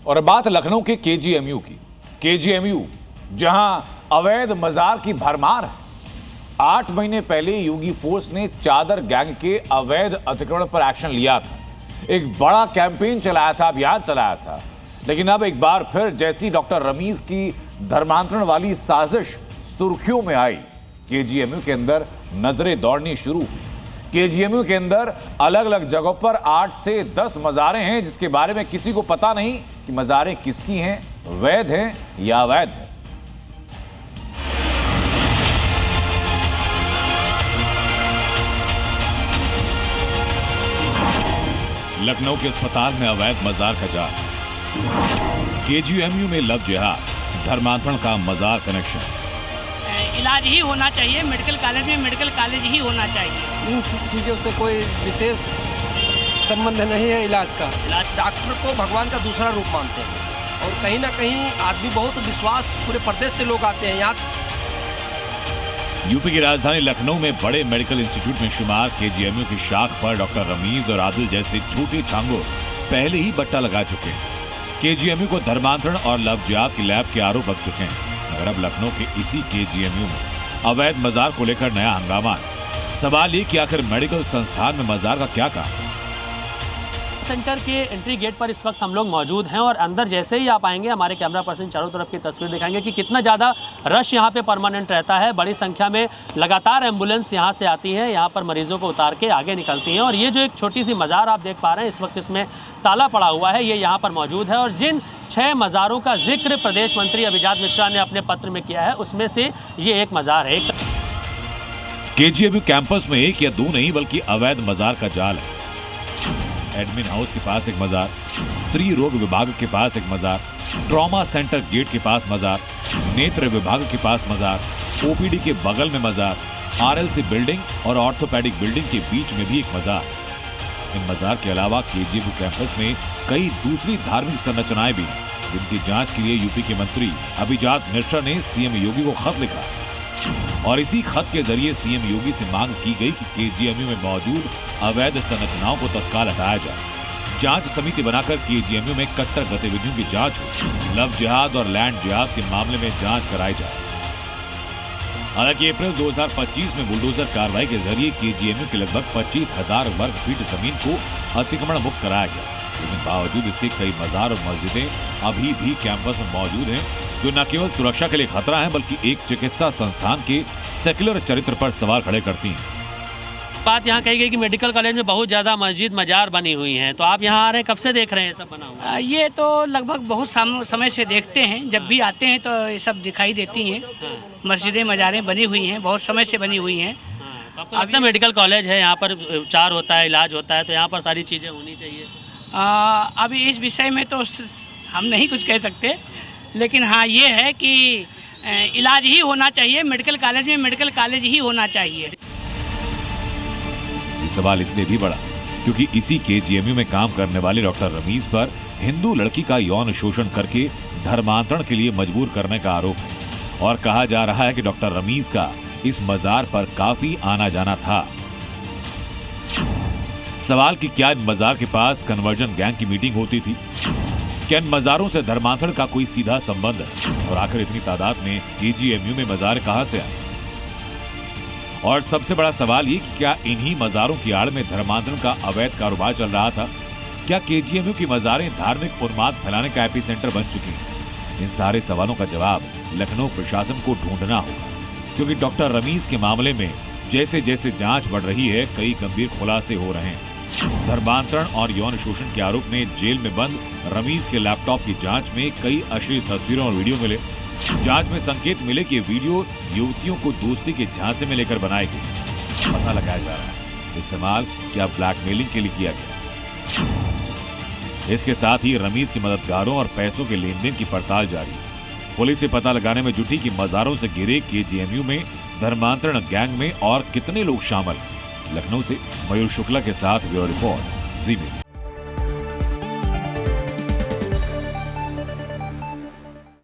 और अब बात लखनऊ के केजीएमयू की। केजीएमयू जहां अवैध मजार की भरमार है। 8 महीने पहले योगी फोर्स ने चादर गैंग के अवैध अतिक्रमण पर एक्शन लिया था, एक बड़ा कैंपेन चलाया था, अभियान चलाया था। लेकिन अब एक बार फिर जैसी डॉक्टर रमीज की धर्मांतरण वाली साजिश सुर्खियों में आई, केजीएमयू के अंदर नजरें दौड़नी शुरू हुई। केजीएमयू के अंदर अलग अलग जगहों पर 8 से 10 मजारें हैं, जिसके बारे में किसी को पता नहीं कि मजारें किसकी हैं, वैध हैं या अवैध हैं। लखनऊ के अस्पताल में अवैध मजार का जाल, केजीएमयू में लव जिहाद, धर्मांतरण का मजार कनेक्शन। इलाज ही होना चाहिए, मेडिकल कॉलेज में मेडिकल कॉलेज ही होना चाहिए। इन चीज़ों से कोई विशेष संबंध नहीं है इलाज का। डॉक्टर को भगवान का दूसरा रूप मानते हैं और कहीं ना कहीं आदमी बहुत विश्वास, पूरे प्रदेश से लोग आते हैं यहाँ। यूपी की राजधानी लखनऊ में बड़े मेडिकल इंस्टीट्यूट में शुमार केजीएमयू की शाख पर डॉक्टर रमीज और आदिल जैसे छोटे छांगो पहले ही बट्टा लगा चुके हैं। केजीएमयू को धर्मांतरण और लव जिहाद की लैब के आरोप लग चुके हैं। मगर अब लखनऊ के इसी केजीएमयू में अवैध मजार को लेकर नया हंगामा है। सवाल ये कि आखिर मेडिकल संस्थान में मजार का क्या काम? सेंटर के एंट्री गेट पर इस वक्त हम लोग मौजूद हैं और अंदर जैसे ही आप आएंगे, हमारे कैमरा पर्सन चारों तरफ की तस्वीर दिखाएंगे कि कितना ज़्यादा रश यहाँ पे परमानेंट रहता है। बड़ी संख्या में लगातार एम्बुलेंस यहाँ से आती है, यहाँ पर मरीजों को उतार के आगे निकलती हैं। और ये जो एक छोटी सी मज़ार आप देख पा रहे हैं, इस वक्त इसमें ताला पड़ा हुआ है, ये यहाँ पर मौजूद है। और जिन 6 मज़ारों का जिक्र प्रदेश मंत्री अभिजात मिश्रा ने अपने पत्र में किया है, उसमें से ये एक मज़ार है। केजीएमयू कैंपस में 1 या 2 नहीं बल्कि अवैध मजार का जाल है। एडमिन हाउस के पास एक मजार, स्त्री रोग विभाग के पास एक मजार, ट्रॉमा सेंटर गेट के पास मजार, नेत्र विभाग के पास मजार, ओपीडी के बगल में मजार, आरएलसी बिल्डिंग और ऑर्थोपेडिक बिल्डिंग के बीच में भी एक मजार। इन मजार के अलावा केजीएमयू कैंपस में कई दूसरी धार्मिक संरचनाएं भी हैं, जिनकी जांच के लिए यूपी के मंत्री अभिजात मिश्रा ने सीएम योगी को खत लिखा और इसी खत के जरिए सीएम योगी से मांग की गई कि केजीएमयू में मौजूद अवैध संरचनाओं को तत्काल हटाया जाए। जांच समिति बनाकर केजीएमयू में कट्टर गतिविधियों की जांच हो, लव जिहाद और लैंड जिहाद के मामले में जांच कराई जाए। हालांकि अप्रैल 2025 में बुलडोजर कार्रवाई के जरिए केजीएमयू के लगभग 25,000 वर्ग फीट जमीन को अतिक्रमण मुक्त कराया गया, लेकिन बावजूद इसके कई मजार और मस्जिदें अभी भी कैंपस में मौजूद हैं, जो न केवल सुरक्षा के लिए खतरा है बल्कि एक चिकित्सा संस्थान के सेक्युलर चरित्र पर सवाल खड़े करती हैं। बात यहाँ कही गई कि मेडिकल कॉलेज में बहुत ज़्यादा मस्जिद मजार बनी हुई हैं, तो आप यहाँ आ रहे हैं, कब से देख रहे हैं सब बना हुआ? ये तो लगभग बहुत समय से देखते हैं, जब भी आते हैं तो ये सब दिखाई देती हैं। मस्जिदें मजारें बनी हुई हैं, बहुत समय से बनी हुई हैं। तो आपका मेडिकल कॉलेज है, यहाँ पर उपचार होता है, इलाज होता है, तो यहाँ पर सारी चीज़ें होनी चाहिए। अभी इस विषय में तो हम नहीं कुछ कह सकते, लेकिन हाँ ये है कि इलाज ही होना चाहिए, मेडिकल कॉलेज में मेडिकल कॉलेज ही होना चाहिए। ये सवाल इसलिए भी बढ़ा क्योंकि इसी केजीएमयू में काम करने वाले डॉक्टर रमीज पर हिंदू लड़की का यौन शोषण करके धर्मांतरण के लिए मजबूर करने का आरोप है और कहा जा रहा है कि डॉक्टर रमीज का इस मजार पर काफी आना जाना था। सवाल कि क्या इन मजार के पास कन्वर्जन गैंग की मीटिंग होती थी? क्या इन मजारों से धर्मांतरण का कोई सीधा संबंध है? और आखिर इतनी तादाद में केजीएमयू में मजार कहां से आए? और सबसे बड़ा सवाल ये कि क्या इन्हीं मजारों की आड़ में धर्मांतरण का अवैध कारोबार चल रहा था? क्या केजीएमयू की मजारें धार्मिक उन्माद फैलाने का एपिसेंटर बन चुकी हैं? इन सारे सवालों का जवाब लखनऊ प्रशासन को ढूंढना होगा, क्योंकि डॉक्टर रमीज के मामले में जैसे जैसे जांच बढ़ रही है, कई गंभीर खुलासे हो रहे हैं। धर्मांतरण और यौन शोषण के आरोप में जेल में बंद रमीज के लैपटॉप की जांच में कई अश्लील तस्वीरों और वीडियो मिले। जांच में संकेत मिले कि वीडियो युवतियों को दोस्ती के झांसे में लेकर बनाई गई। पता लगाया जा रहा है इस्तेमाल क्या ब्लैकमेलिंग के लिए किया गया। इसके साथ ही रमीज के मददगारों और पैसों के लेन देन की पड़ताल जारी है। पुलिस से पता लगाने में जुटी कि मजारों से घिरे केजीएमयू में धर्मांतरण गैंग में और कितने लोग शामिल। लखनऊ से मयूर शुक्ला के साथ ब्यूरो रिपोर्ट, जी मीडिया।